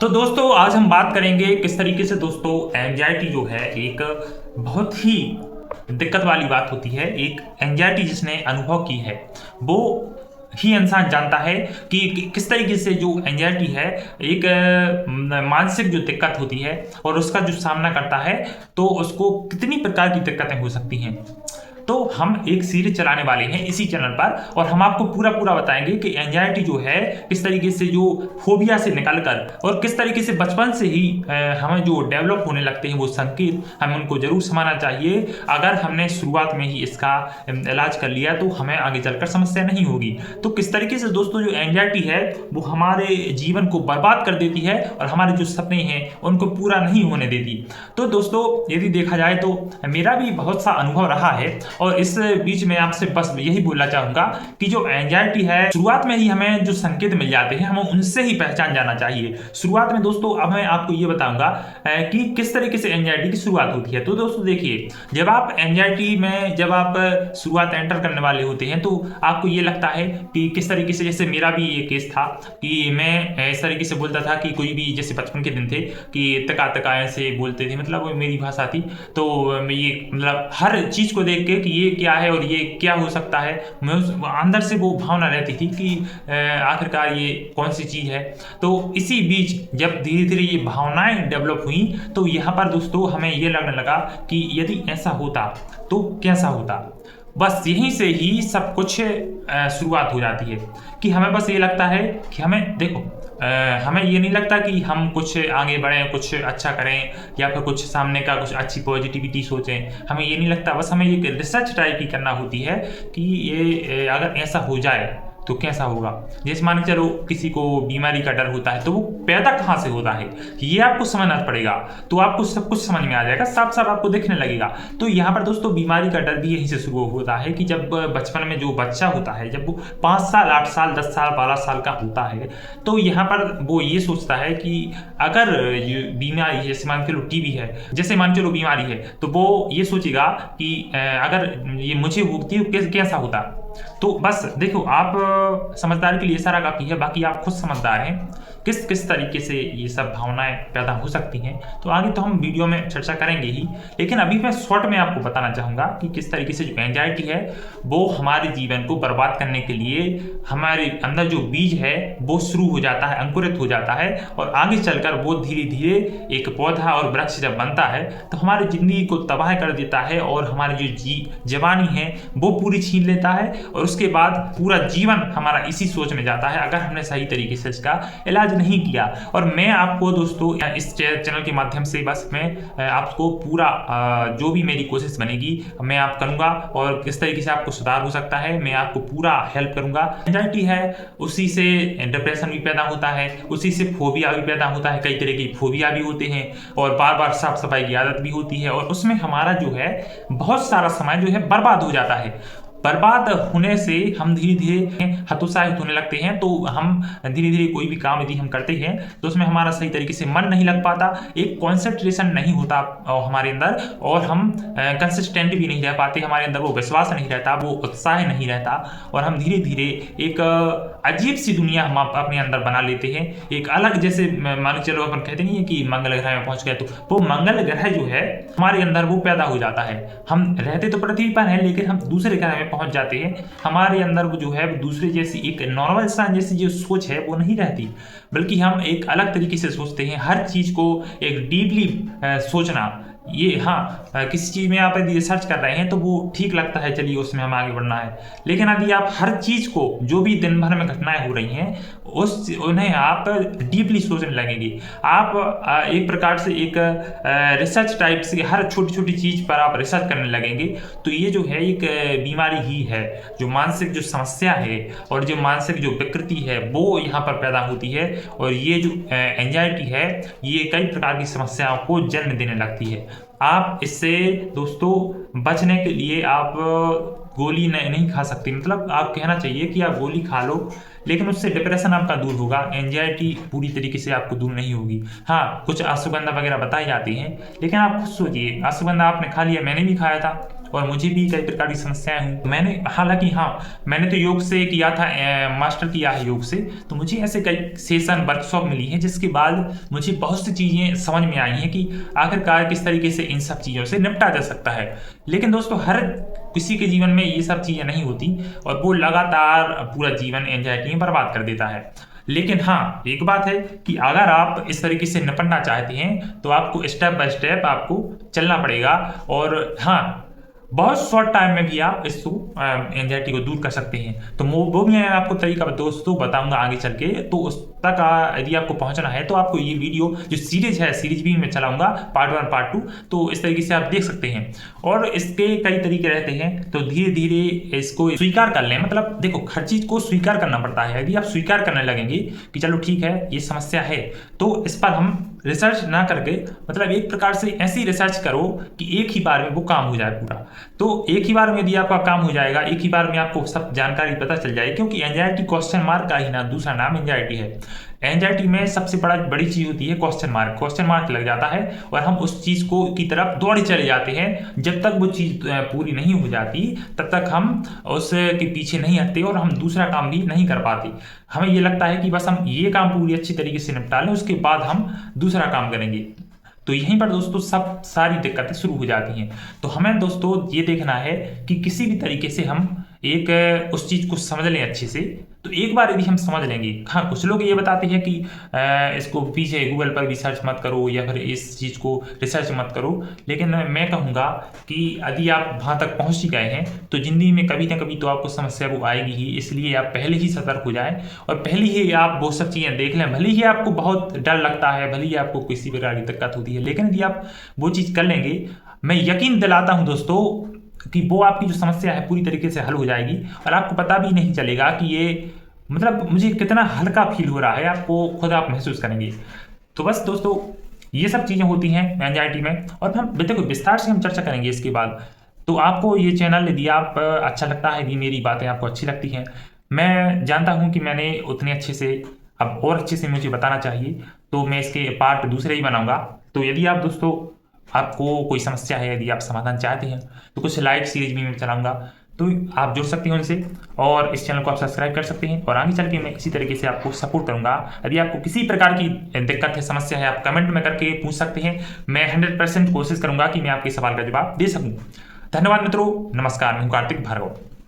तो दोस्तों आज हम बात करेंगे किस तरीके से दोस्तों एंजाइटी जो है एक बहुत ही दिक्कत वाली बात होती है। एक एंजाइटी जिसने अनुभव की है वो ही इंसान जानता है कि किस तरीके से जो एंजाइटी है एक मानसिक जो दिक्कत होती है और उसका जो सामना करता है तो उसको कितनी प्रकार की दिक्कतें हो सकती हैं। तो हम एक सीरीज चलाने वाले हैं इसी चैनल पर और हम आपको पूरा पूरा बताएंगे कि एंजाइटी जो है किस तरीके से जो फोबिया से निकलकर और किस तरीके से बचपन से ही हमें जो डेवलप होने लगते हैं वो संकेत हमें उनको जरूर समझना चाहिए। अगर हमने शुरुआत में ही इसका इलाज कर लिया तो हमें आगे चलकर समस्या नहीं होगी। तो किस तरीके से दोस्तों जो एंजाइटी है वो हमारे जीवन को बर्बाद कर देती है और हमारे जो सपने हैं उनको पूरा नहीं होने देती। तो दोस्तों यदि देखा जाए तो मेरा भी बहुत सा अनुभव रहा है और इस बीच में आपसे बस यही बोलना चाहूंगा कि जो एंजाइटी है शुरुआत में ही हमें जो संकेत मिल जाते हैं हमें उनसे ही पहचान जाना चाहिए। शुरुआत में दोस्तों अब मैं आपको ये बताऊंगा कि किस तरीके से एंजाइटी की शुरुआत होती है। तो दोस्तों देखिए, जब आप एंजाइटी में जब आप शुरुआत एंटर करने वाले होते हैं तो आपको ये लगता है कि किस तरीके से, जैसे मेरा भी ये केस था कि मैं इस तरीके से बोलता था कि कोई भी, जैसे बचपन के दिन थे कि तका तका ऐसे बोलते थे, मतलब वो मेरी भाषा थी। तो ये मतलब हर चीज को देख के कि ये क्या है और ये क्या हो सकता है, मैं अंदर से वो भावना रहती थी कि आखिरकार ये कौन सी चीज है। तो इसी बीच जब धीरे धीरे ये भावनाएं डेवलप हुई तो यहाँ पर दोस्तों हमें ये लगने लगा कि यदि ऐसा होता तो कैसा होता। बस यहीं से ही सब कुछ शुरुआत हो जाती है कि हमें बस ये लगता है कि हमें देखो हमें ये नहीं लगता कि हम कुछ आगे बढ़ें, कुछ अच्छा करें या फिर कुछ सामने का कुछ अच्छी पॉजिटिविटी सोचें। हमें ये नहीं लगता, बस हमें ये रिसर्च टाइप की करना होती है कि ये अगर ऐसा हो जाए तो कैसा होगा। जैसे मान के चलो किसी को बीमारी का डर होता है तो वो पैदा कहाँ से होता है ये आपको समझना पड़ेगा, तो आपको सब कुछ समझ में आ जाएगा, साफ साफ आपको देखने लगेगा। तो यहाँ पर दोस्तों बीमारी का डर भी यहीं से शुरू होता है कि जब बचपन में जो बच्चा होता है, जब वो 5 साल 8 साल 10 साल 12 साल का होता है तो यहाँ पर वो ये सोचता है कि अगर ये बीमारी, जैसे मान के लो टीबी है, जैसे मान के लो बीमारी है, तो वो ये सोचेगा कि अगर ये मुझे होती है कैसा होता। तो बस देखो, आप समझदारी के लिए सारा काफी है, बाकी आप खुद समझदार हैं किस किस तरीके से ये सब भावनाएं पैदा हो सकती हैं। तो आगे तो हम वीडियो में चर्चा करेंगे ही, लेकिन अभी मैं शॉर्ट में आपको बताना चाहूंगा कि किस तरीके से जो एंजाइटी है वो हमारे जीवन को बर्बाद करने के लिए हमारे अंदर जो बीज है वो शुरू हो जाता है, अंकुरित हो जाता है और आगे चलकर वो धीरे धीरे एक पौधा और वृक्ष जब बनता है तो हमारी जिंदगी को तबाह कर देता है और हमारी जो जवानी है वो पूरी छीन लेता है और उसके बाद पूरा जीवन हमारा इसी सोच में जाता है अगर हमने सही तरीके से इसका इलाज नहीं किया। और मैं आपको दोस्तों इस चैनल के माध्यम से बस मैं आपको पूरा जो भी मेरी कोशिश बनेगी मैं आप करूंगा और किस तरीके से आपको सुधार हो सकता है मैं आपको पूरा हेल्प करूंगा। एंजाइटी है उसी से डिप्रेशन भी पैदा होता है, उसी से फोबिया भी पैदा होता है, कई तरह की फोबिया भी होते हैं और बार बार साफ सफाई की आदत भी होती है और उसमें हमारा जो है बहुत सारा समय जो है बर्बाद हो जाता है। बर्बाद होने से हम धीरे धीरे हतोत्साहित होने लगते हैं। तो हम धीरे धीरे कोई भी काम यदि हम करते हैं तो उसमें हमारा सही तरीके से मन नहीं लग पाता, एक कॉन्सेंट्रेशन नहीं होता हमारे अंदर और हम कंसिस्टेंट भी नहीं रह पाते, हमारे अंदर वो विश्वास नहीं रहता, वो उत्साह नहीं रहता और हम धीरे धीरे एक अजीब सी दुनिया हम अपने अंदर बना लेते हैं। एक अलग, जैसे मान चलो अपन कहते नहीं है कि मंगल ग्रह में पहुंच गए, तो वो मंगल ग्रह जो है हमारे अंदर वो पैदा हो जाता है। हम रहते तो पृथ्वी पर हैं लेकिन हम दूसरे ग्रह में पहुंच जाते हैं, हमारे अंदर वो जो है दूसरे जैसी एक नॉर्मल इंसान जैसी जो सोच है वो नहीं रहती, बल्कि हम एक अलग तरीके से सोचते हैं। हर चीज को एक डीपली सोचना, ये हाँ किसी चीज में आप यदि रिसर्च कर रहे हैं तो वो ठीक लगता है, चलिए उसमें हम आगे बढ़ना है, लेकिन यदि आप हर चीज को जो भी दिन भर में घटनाएं हो रही हैं उन्हें आप डीपली सोचने लगेंगे, आप एक प्रकार से एक रिसर्च टाइप से हर छोटी छोटी चीज पर आप रिसर्च करने लगेंगे, तो ये जो है एक बीमारी ही है, जो मानसिक जो समस्या है और जो मानसिक जो विकृति है वो यहाँ पर पैदा होती है और ये जो एंजाइटी है ये कई प्रकार की समस्याओं को जन्म देने लगती है। आप इससे दोस्तों बचने के लिए आप गोली नहीं खा सकती, मतलब आप कहना चाहिए कि आप गोली खा लो लेकिन उससे डिप्रेशन आपका दूर होगा, एंजाइटी पूरी तरीके से आपको दूर नहीं होगी। हाँ कुछ अश्वगंधा वगैरह बताई जाती हैं लेकिन आप खुद सोचिए, अश्वगंधा आपने खा लिया, मैंने भी खाया था और मुझे भी कई प्रकार की समस्याएं हुई। मैंने हालांकि हाँ, मैंने तो योग से किया था, मास्टर किया है योग से, तो मुझे ऐसे कई सेशन वर्कशॉप मिली है जिसके बाद मुझे बहुत सी चीज़ें समझ में आई हैं कि आखिरकार किस तरीके से इन सब चीज़ों से निपटा जा सकता है। लेकिन दोस्तों हर किसी के जीवन में ये सब चीज़ें नहीं होती और वो लगातार पूरा जीवन एंजाइटी में बर्बाद कर देता है। लेकिन हाँ, एक बात है कि अगर आप इस तरीके से निपटना चाहते हैं तो आपको स्टेप बाय स्टेप आपको चलना पड़ेगा। और हाँ, बहुत शॉर्ट टाइम में भी आप इसको एंजाइटी को दूर कर सकते हैं। तो वो भी मैं आपको तरीका दोस्तों बताऊंगा आगे चल के। तो उस तक यदि आपको पहुंचना है तो आपको ये वीडियो जो सीरीज है, सीरीज भी मैं चलाऊंगा, पार्ट 1 पार्ट 2, तो इस तरीके से आप देख सकते हैं। और इसके कई तरीके रहते हैं, तो धीरे धीरे इसको स्वीकार कर लें। मतलब देखो, हर चीज को स्वीकार करना पड़ता है। यदि आप स्वीकार करने लगेंगे कि चलो ठीक है ये समस्या है, तो इस पर हम रिसर्च ना करके, मतलब एक प्रकार से ऐसी रिसर्च करो कि एक ही बार में वो काम हो जाए पूरा। तो एक ही बार में यदि आपका काम हो जाएगा, एक ही बार में आपको सब जानकारी पता चल जाएगी, क्योंकि एंजाइटी क्वेश्चन मार्क का ही ना दूसरा नाम एंजाइटी है। एंजाइटी में सबसे बड़ी चीज होती है क्वेश्चन मार्क। क्वेश्चन मार्क लग जाता है और हम उस चीज को की तरफ दौड़े चले जाते हैं। जब तक वो चीज पूरी नहीं हो जाती तब तक हम उसके पीछे नहीं हटते और हम दूसरा काम भी नहीं कर पाते। हमें ये लगता है कि बस हम ये काम पूरी अच्छी तरीके से निपटा लें, उसके बाद हम दूसरा काम करेंगे। तो यहीं पर दोस्तों सब सारी दिक्कतें शुरू हो जाती हैं। तो हमें दोस्तों ये देखना है कि किसी भी तरीके से हम एक उस चीज को समझ लें अच्छे से। तो एक बार यदि हम समझ लेंगे, हाँ कुछ लोग ये बताते हैं कि इसको पीछे गूगल पर भी सर्च मत करो या फिर इस चीज को रिसर्च मत करो। लेकिन मैं कहूँगा कि यदि आप वहाँ तक पहुँच ही गए हैं तो जिंदगी में कभी ना कभी तो आपको समस्या वो आएगी ही। इसलिए आप पहले ही सतर्क हो जाएं और पहले ही आप वो सब चीज़ें देख लें। भले ही आपको बहुत डर लगता है, भले ही आपको किसी प्रकार की दिक्कत होती है, लेकिन यदि आप वो चीज़ कर लेंगे, मैं यकीन दिलाता हूँ दोस्तों कि वो आपकी जो समस्या है पूरी तरीके से हल हो जाएगी और आपको पता भी नहीं चलेगा कि ये मतलब मुझे कितना हल्का फील हो रहा है। आपको खुद आप महसूस करेंगे। तो बस दोस्तों ये सब चीज़ें होती हैं एंजाइटी में, और हम देखो विस्तार से हम चर्चा करेंगे इसके बाद। तो आपको ये चैनल यदि आप अच्छा लगता है, यदि मेरी बातें आपको अच्छी लगती हैं, मैं जानता हूँ कि मैंने उतने अच्छे से, अब और अच्छे से मुझे बताना चाहिए, तो मैं इसके पार्ट दूसरे ही बनाऊंगा। तो यदि आप दोस्तों आपको कोई समस्या है, यदि आप समाधान चाहते हैं, तो कुछ लाइव सीरीज भी मैं चलाऊंगा, तो आप जुड़ सकते हो उनसे और इस चैनल को आप सब्सक्राइब कर सकते हैं। और आगे चल के मैं इसी तरीके से आपको सपोर्ट करूंगा। यदि आपको किसी प्रकार की दिक्कत है, समस्या है, आप कमेंट में करके पूछ सकते हैं। मैं 100% कोशिश करूंगा कि मैं आपके सवाल का जवाब दे सकूं। धन्यवाद मित्रों, नमस्कार। मैं हूं कार्तिक भार्गव।